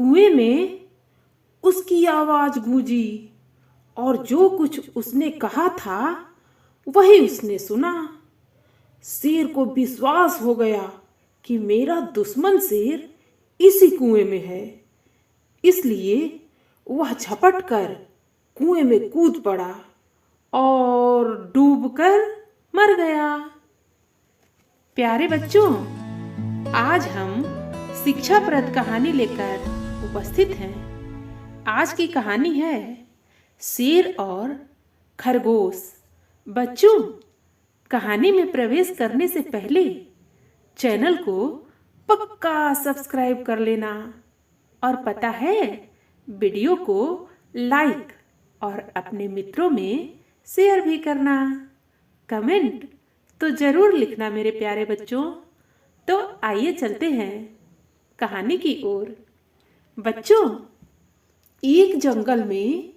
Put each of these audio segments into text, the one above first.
कुएं में उसकी आवाज गूंजी और जो कुछ उसने कहा था वही उसने सुना। शेर को विश्वास हो गया कि मेरा दुश्मन शेर इसी कुएं में है, इसलिए वह झपट कर कुएं में कूद पड़ा और डूबकर मर गया। प्यारे बच्चों, आज हम शिक्षाप्रद कहानी लेकर उपस्थित हैं। आज की कहानी है शेर और खरगोश। बच्चों, कहानी में प्रवेश करने से पहले चैनल को पक्का सब्सक्राइब कर लेना और पता है, वीडियो को लाइक और अपने मित्रों में शेयर भी करना। कमेंट तो जरूर लिखना मेरे प्यारे बच्चों। तो आइए चलते हैं कहानी की ओर। बच्चों, एक जंगल में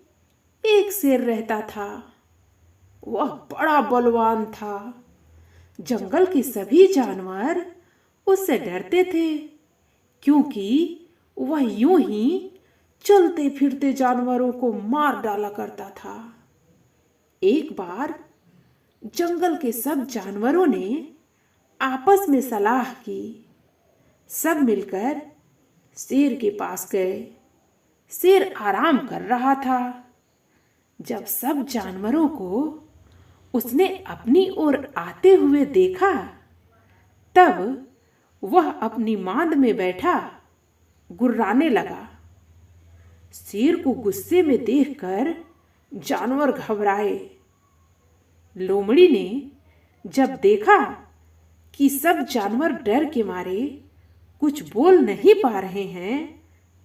एक शेर रहता था। वह बड़ा बलवान था। जंगल के सभी जानवर उससे डरते थे, क्योंकि वह यूं ही चलते फिरते जानवरों को मार डाला करता था। एक बार जंगल के सब जानवरों ने आपस में सलाह की। सब मिलकर शेर के पास गए। शेर आराम कर रहा था। जब सब जानवरों को उसने अपनी ओर आते हुए देखा, तब वह अपनी मांद में बैठा गुर्राने लगा। शेर को गुस्से में देखकर जानवर घबराए। लोमड़ी ने जब देखा कि सब जानवर डर के मारे कुछ बोल नहीं पा रहे हैं,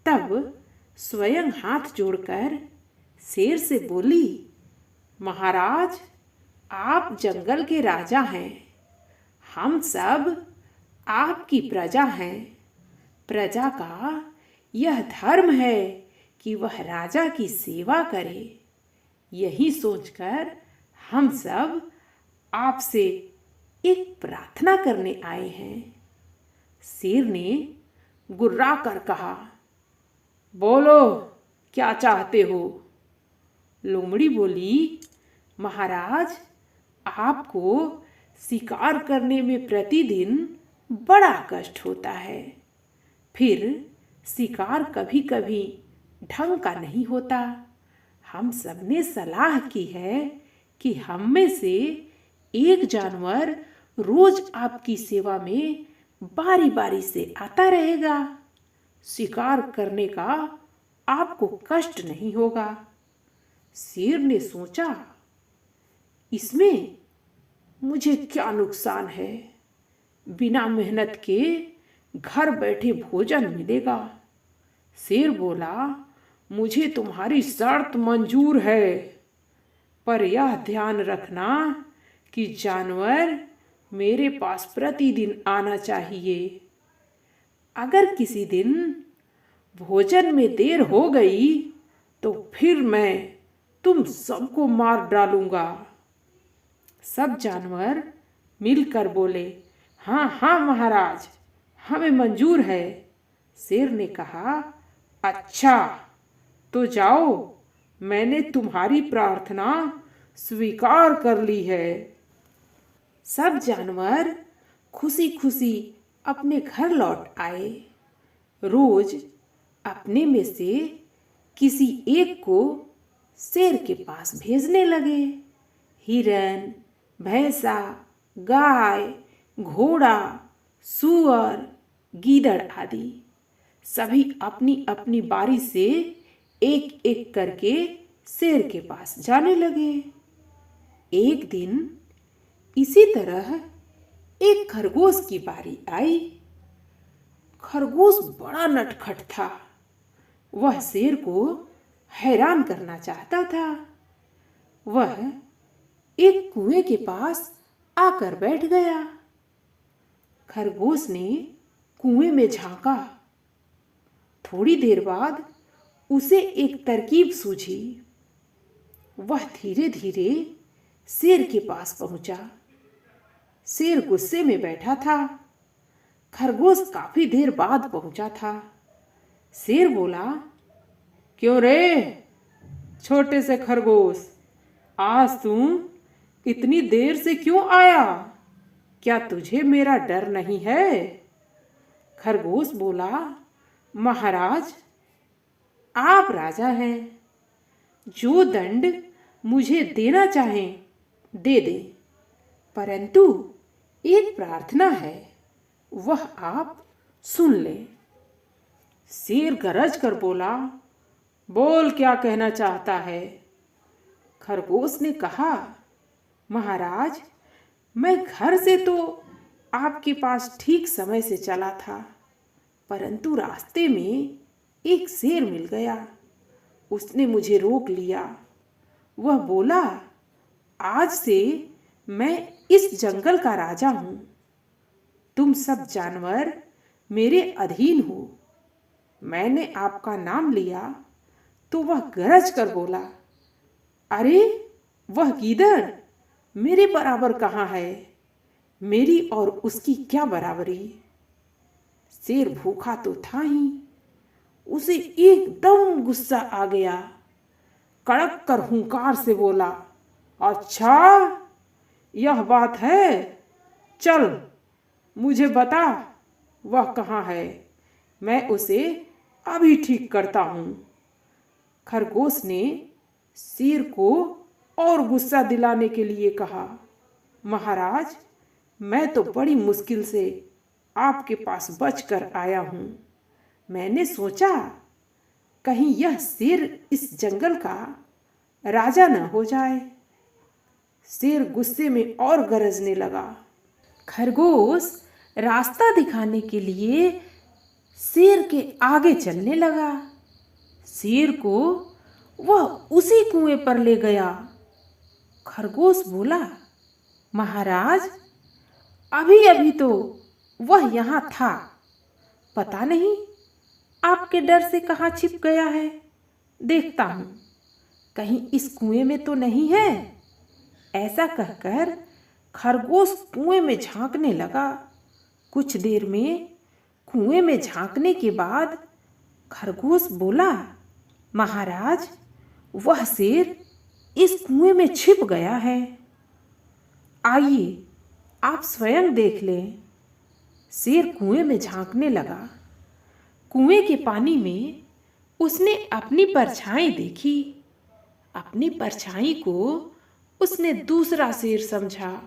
तब स्वयं हाथ जोड़कर शेर से बोली, महाराज, आप जंगल के राजा हैं। हम सब आपकी प्रजा हैं। प्रजा का यह धर्म है कि वह राजा की सेवा करे। यही सोचकर हम सब आपसे एक प्रार्थना करने आए हैं। शेर ने गुर्रा कर कहा, बोलो, क्या चाहते हो? लोमड़ी बोली, महाराज, आपको शिकार करने में प्रतिदिन बड़ा कष्ट होता है। फिर शिकार कभी कभी ढंग का नहीं होता। हम सबने सलाह की है कि हम में से एक जानवर रोज आपकी सेवा में बारी बारी से आता रहेगा। शिकार करने का आपको कष्ट नहीं होगा। शेर ने सोचा, इसमें मुझे क्या नुकसान है? बिना मेहनत के घर बैठे भोजन मिलेगा। शेर बोला, मुझे तुम्हारी शर्त मंजूर है, पर यह ध्यान रखना कि जानवर मेरे पास प्रतिदिन आना चाहिए। अगर किसी दिन भोजन में देर हो गई तो फिर मैं तुम सबको मार डालूंगा। सब जानवर मिलकर बोले, हाँ हाँ महाराज, हमें मंजूर है। शेर ने कहा, अच्छा, तो जाओ, मैंने तुम्हारी प्रार्थना स्वीकार कर ली है। सब जानवर खुशी खुशी अपने घर लौट आए। रोज अपने में से किसी एक को शेर के पास भेजने लगे। हिरन, भैंसा, गाय, घोड़ा, सूअर, गीदड़ आदि सभी अपनी अपनी बारी से एक एक करके शेर के पास जाने लगे। एक दिन इसी तरह एक खरगोश की बारी आई। खरगोश बड़ा नटखट था। वह शेर को हैरान करना चाहता था। वह एक कुएं के पास आकर बैठ गया। खरगोश ने कुएं में झांका। थोड़ी देर बाद उसे एक तरकीब सूझी। वह धीरे धीरे शेर के पास पहुंचा। शेर गुस्से में बैठा था। खरगोश काफी देर बाद पहुंचा था। शेर बोला, क्यों रे छोटे से खरगोश, आज तुम इतनी देर से क्यों आया? क्या तुझे मेरा डर नहीं है? खरगोश बोला, महाराज, आप राजा हैं, जो दंड मुझे देना चाहें दे दे, परंतु एक प्रार्थना है, वह आप सुन ले। शेर गरज कर बोला, बोल क्या कहना चाहता है? खरगोश ने कहा, महाराज, मैं घर से तो आपके पास ठीक समय से चला था, परंतु रास्ते में एक शेर मिल गया। उसने मुझे रोक लिया। वह बोला, आज से मैं इस जंगल का राजा हूं, तुम सब जानवर मेरे अधीन हो। मैंने आपका नाम लिया तो वह गरज कर बोला, अरे वह गीदड़ मेरे बराबर कहाँ है? मेरी और उसकी क्या बराबरी? शेर भूखा तो था ही, उसे एकदम गुस्सा आ गया। कड़क कर हुंकार से बोला, अच्छा यह बात है, चल मुझे बता वह कहाँ है, मैं उसे अभी ठीक करता हूँ। खरगोश ने शेर को और गुस्सा दिलाने के लिए कहा, महाराज, मैं तो बड़ी मुश्किल से आपके पास बचकर आया हूँ। मैंने सोचा कहीं यह शेर इस जंगल का राजा न हो जाए। शेर गुस्से में और गरजने लगा। खरगोश रास्ता दिखाने के लिए शेर के आगे चलने लगा। शेर को वह उसी कुएं पर ले गया। खरगोश बोला, महाराज, अभी अभी तो वह यहाँ था, पता नहीं आपके डर से कहाँ छिप गया है। देखता हूँ कहीं इस कुएं में तो नहीं है। ऐसा कहकर खरगोश कुएं में झांकने लगा। कुछ देर में कुएं में झांकने के बाद खरगोश बोला, महाराज, वह शेर इस कुएं में छिप गया है, आइए आप स्वयं देख लें। शेर कुएं में झांकने लगा। कुएं के पानी में उसने अपनी परछाई देखी। अपनी परछाई को उसने दूसरा शेर समझा।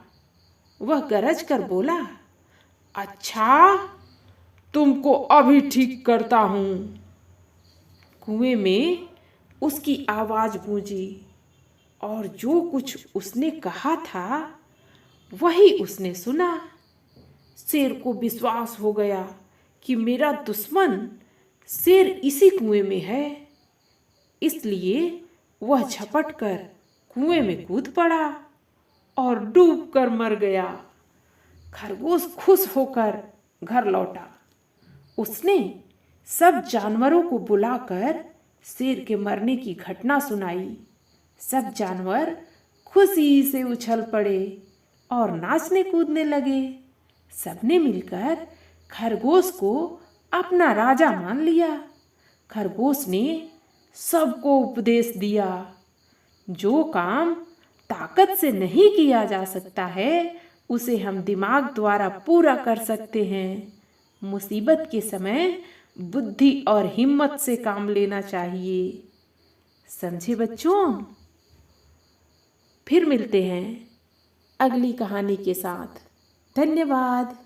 वह गरज कर बोला, अच्छा तुमको अभी ठीक करता हूँ। कुएं में उसकी आवाज गूंजी और जो कुछ उसने कहा था वही उसने सुना। शेर को विश्वास हो गया कि मेरा दुश्मन शेर इसी कुएं में है, इसलिए वह झपट कर कुएं में कूद पड़ा और डूब कर मर गया। खरगोश खुश होकर घर लौटा। उसने सब जानवरों को बुलाकर शेर के मरने की घटना सुनाई। सब जानवर खुशी से उछल पड़े और नाचने कूदने लगे। सबने मिलकर खरगोश को अपना राजा मान लिया। खरगोश ने सबको उपदेश दिया, जो काम ताकत से नहीं किया जा सकता है उसे हम दिमाग द्वारा पूरा कर सकते हैं। मुसीबत के समय बुद्धि और हिम्मत से काम लेना चाहिए। समझे बच्चों? फिर मिलते हैं अगली कहानी के साथ। धन्यवाद।